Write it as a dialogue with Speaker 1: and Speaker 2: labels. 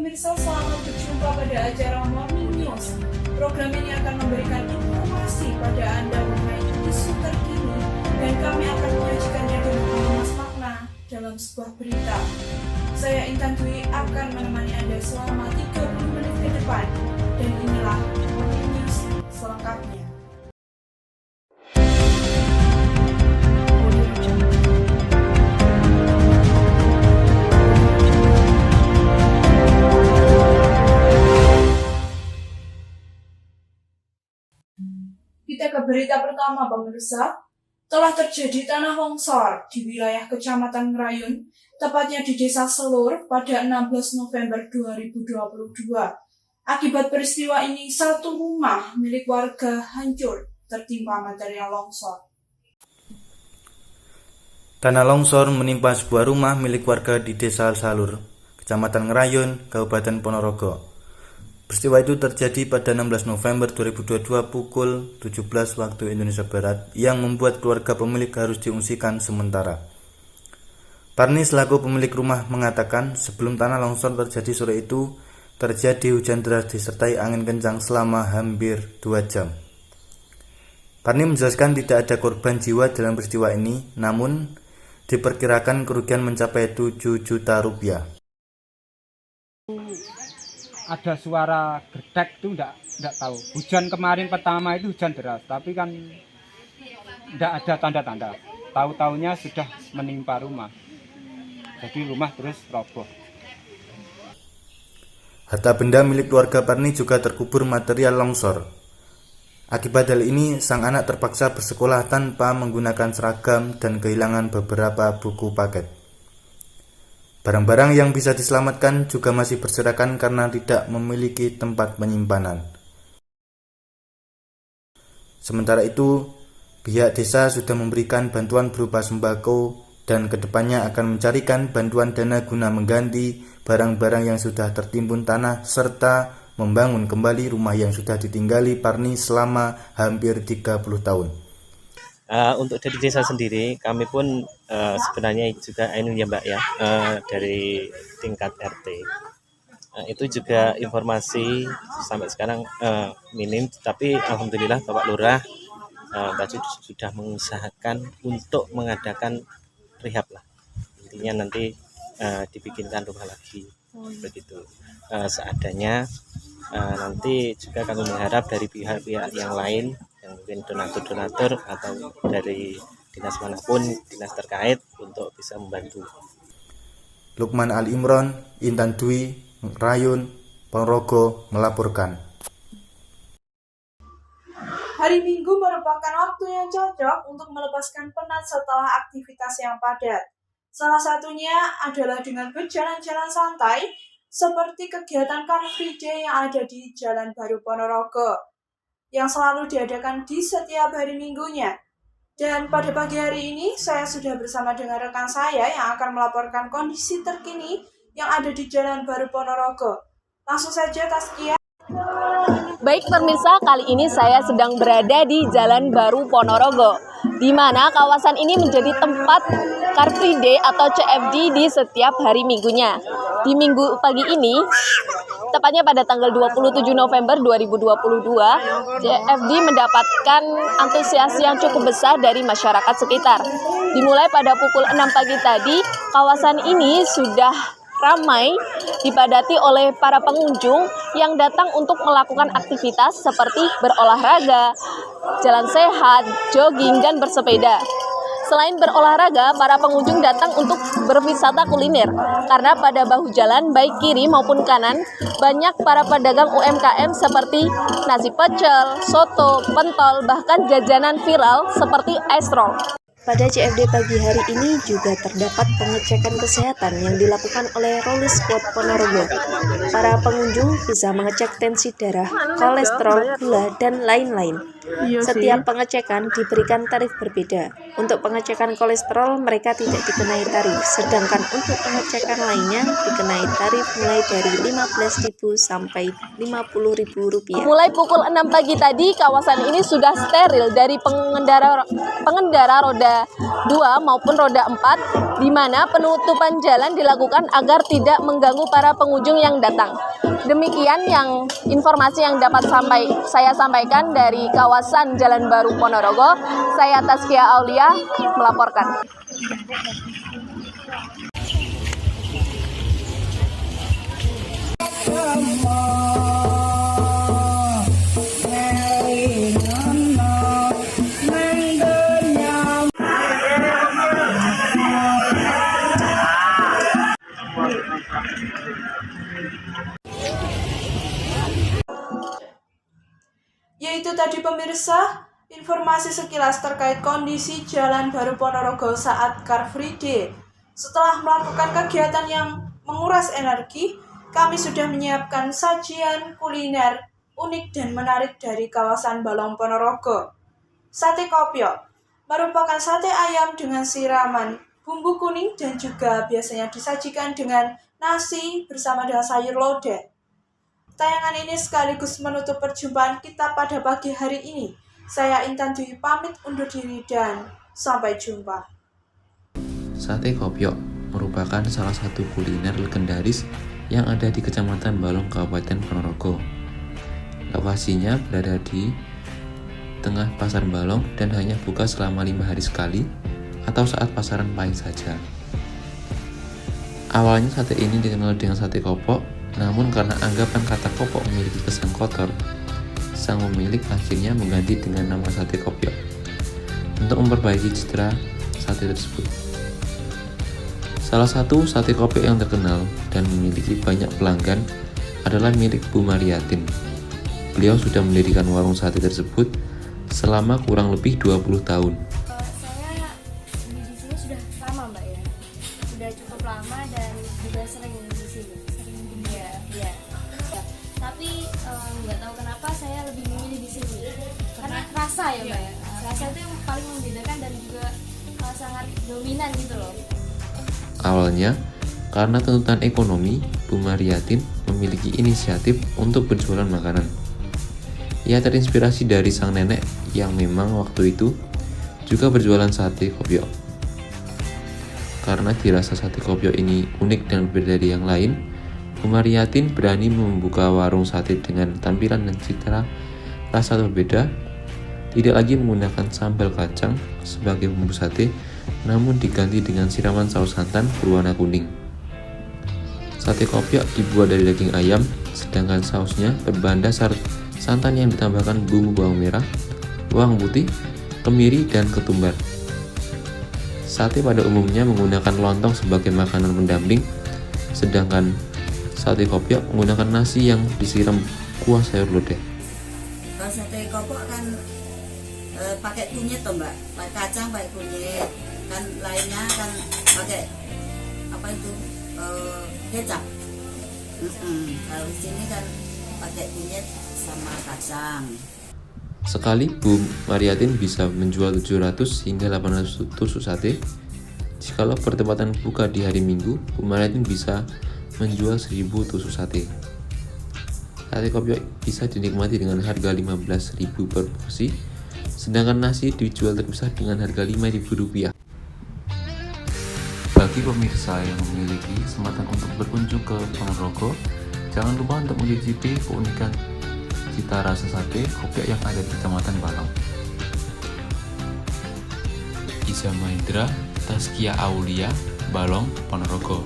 Speaker 1: pemirsa, selamat berjumpa pada acara Morning News. Program ini akan memberikan informasi pada Anda mengenai isu terkini dan kami akan menyajikannya dengan mengemas makna dalam sebuah berita. Saya Intan Dwi akan menemani Anda selama 30 menit ke depan dan inilah Morning News selengkapnya. Kita ke berita pertama, pemirsa. Telah terjadi tanah longsor di wilayah Kecamatan Ngerayun, tepatnya di Desa Selur pada 16 November 2022. Akibat peristiwa ini, satu rumah milik warga hancur tertimpa material longsor.
Speaker 2: Tanah longsor menimpa sebuah rumah milik warga di Desa Salur, Kecamatan Ngerayun, Kabupaten Ponorogo. Peristiwa itu terjadi pada 16 November 2022 pukul 17 waktu Indonesia Barat yang membuat keluarga pemilik harus diungsikan sementara. Parni selaku pemilik rumah mengatakan sebelum tanah longsor terjadi sore itu terjadi hujan deras disertai angin kencang selama hampir 2 jam. Parni menjelaskan tidak ada korban jiwa dalam peristiwa ini, namun diperkirakan kerugian mencapai 7 juta rupiah.
Speaker 3: Ada suara gerdek itu enggak tahu. Hujan kemarin pertama itu hujan deras, tapi kan enggak ada tanda-tanda. Tahu-taunya sudah menimpa rumah. Jadi rumah terus roboh.
Speaker 2: Harta benda milik keluarga Parni juga terkubur material longsor. Akibat hal ini, sang anak terpaksa bersekolah tanpa menggunakan seragam dan kehilangan beberapa buku paket. Barang-barang yang bisa diselamatkan juga masih berserakan karena tidak memiliki tempat penyimpanan. Sementara itu, pihak desa sudah memberikan bantuan berupa sembako dan kedepannya akan mencarikan bantuan dana guna mengganti barang-barang yang sudah tertimbun tanah serta membangun kembali rumah yang sudah ditinggali Parni selama hampir 30 tahun.
Speaker 4: Untuk dari desa sendiri, kami pun sebenarnya juga ya Mbak ya, dari tingkat RT. Itu juga informasi sampai sekarang minim, tapi alhamdulillah Bapak Lurah sudah mengusahakan untuk mengadakan rehab lah. Intinya nanti dibikinkan rumah lagi, begitu. Seadanya nanti juga kami mengharap dari pihak-pihak yang lain, yang mungkin donatur-donatur atau dari dinas manapun, dinas terkait untuk bisa membantu.
Speaker 2: Lukman Ali Imron, Intan Dwi, Ngerayun, Ponorogo melaporkan.
Speaker 1: Hari Minggu merupakan waktu yang cocok untuk melepaskan penat setelah aktivitas yang padat. Salah satunya adalah dengan berjalan-jalan santai, seperti kegiatan Car Free Day yang ada di Jalan Baru Ponorogo, yang selalu diadakan di setiap hari Minggunya. Dan pada pagi hari ini, saya sudah bersama dengan rekan saya yang akan melaporkan kondisi terkini yang ada di Jalan Baru Ponorogo. Langsung saja, Taskia.
Speaker 5: Baik pemirsa, kali ini saya sedang berada di Jalan Baru Ponorogo, di mana kawasan ini menjadi tempat Car Free Day atau CFD di setiap hari Minggunya. Di minggu pagi ini, tepatnya pada tanggal 27 November 2022, CFD mendapatkan antusias yang cukup besar dari masyarakat sekitar. Dimulai pada pukul 6 pagi tadi, kawasan ini sudah ramai dipadati oleh para pengunjung yang datang untuk melakukan aktivitas seperti berolahraga, jalan sehat, jogging, dan bersepeda. Selain berolahraga, para pengunjung datang untuk berwisata kuliner karena pada bahu jalan baik kiri maupun kanan banyak para pedagang UMKM seperti nasi pecel, soto, pentol, bahkan jajanan viral seperti ice roll.
Speaker 6: Pada CFD pagi hari ini juga terdapat pengecekan kesehatan yang dilakukan oleh Rollis Squad Ponorogo. Para pengunjung bisa mengecek tensi darah, kolesterol, gula, dan lain-lain. Setiap pengecekan diberikan tarif berbeda. Untuk pengecekan kolesterol mereka tidak dikenai tarif, sedangkan untuk pengecekan lainnya dikenai tarif mulai dari Rp15.000 sampai Rp50.000.
Speaker 5: Mulai pukul 6 pagi tadi, kawasan ini sudah steril dari pengendara roda roda 2 maupun roda 4, di mana penutupan jalan dilakukan agar tidak mengganggu para pengunjung yang datang. Demikian yang informasi yang dapat saya sampaikan dari kawasan Jalan Baru Ponorogo. Saya Taskia Aulia melaporkan.
Speaker 1: Yaitu tadi pemirsa, informasi sekilas terkait kondisi Jalan Baru Ponorogo saat Car Free Day. Setelah melakukan kegiatan yang menguras energi, kami sudah menyiapkan sajian kuliner unik dan menarik dari kawasan Balong Ponorogo. Sate Kopyok merupakan sate ayam dengan siraman bumbu kuning dan juga biasanya disajikan dengan nasi bersama dengan sayur lodeh. Tayangan ini sekaligus menutup perjumpaan kita pada pagi hari ini. Saya Intan Dwi pamit undur diri dan sampai jumpa.
Speaker 7: Sate Kopyok merupakan salah satu kuliner legendaris yang ada di Kecamatan Balong, Kabupaten Ponorogo. Lokasinya berada di tengah Pasar Balong dan hanya buka selama 5 hari sekali atau saat pasaran pahing saja. Awalnya sate ini dikenal dengan sate kopok, namun karena anggapan kata kopok memiliki kesan kotor, sang pemilik akhirnya mengganti dengan nama sate Kopyok untuk memperbaiki citra sate tersebut. Salah satu sate Kopyok yang terkenal dan memiliki banyak pelanggan adalah milik Bu Mariatin. Beliau sudah mendirikan warung sate tersebut selama kurang lebih 20 tahun.
Speaker 8: Saya di sini sudah lama Mbak ya, sudah cukup lama dan juga sering di sini. Iya. Tapi nggak tahu kenapa saya lebih memilih di sini karena rasa ya Mbak ya. Rasa itu yang paling membedakan dan juga sangat dominan gitu loh.
Speaker 7: Awalnya, karena tuntutan ekonomi, Bu Mariatin memiliki inisiatif untuk berjualan makanan. Ia terinspirasi dari sang nenek yang memang waktu itu juga berjualan sate Kopyok. Karena dirasa sate Kopyok ini unik dan berbeda dari yang lain, Bu Mariatin berani membuka warung sate dengan tampilan dan citra rasa berbeda, tidak lagi menggunakan sambal kacang sebagai bumbu sate, namun diganti dengan siraman saus santan berwarna kuning. Sate Kopyok dibuat dari daging ayam, sedangkan sausnya berbahan dasar santan yang ditambahkan bumbu bawang merah, bawang putih, kemiri, dan ketumbar. Sate pada umumnya menggunakan lontong sebagai makanan pendamping, sedangkan sate Kopyok menggunakan nasi yang disiram kuah sayur lodeh.
Speaker 9: Kalau sate Kopyok kan pakai kunyit toh Mbak, pakai kacang, pakai kunyit. Kan lainnya kan pakai kecap. Kalau di sini kan pakai kunyit sama kacang.
Speaker 7: Sekali Bu Mariatin bisa menjual 700 hingga 800 tusuk sate. Jikalau pertempatan buka di hari Minggu, Bu Mariatin bisa menjual 1000 tusuk sate. Sate Kopyok bisa dinikmati dengan harga 15.000 per porsi, sedangkan nasi dijual terpisah dengan harga Rp5.000. Bagi pemirsa yang memiliki kesempatan untuk berkunjung ke Ponorogo, jangan lupa untuk mencicipi keunikan cita rasa sate Kopyok yang ada di Kecamatan Balong. Iza Mahendra, Taskia Aulia, Balong, Ponorogo.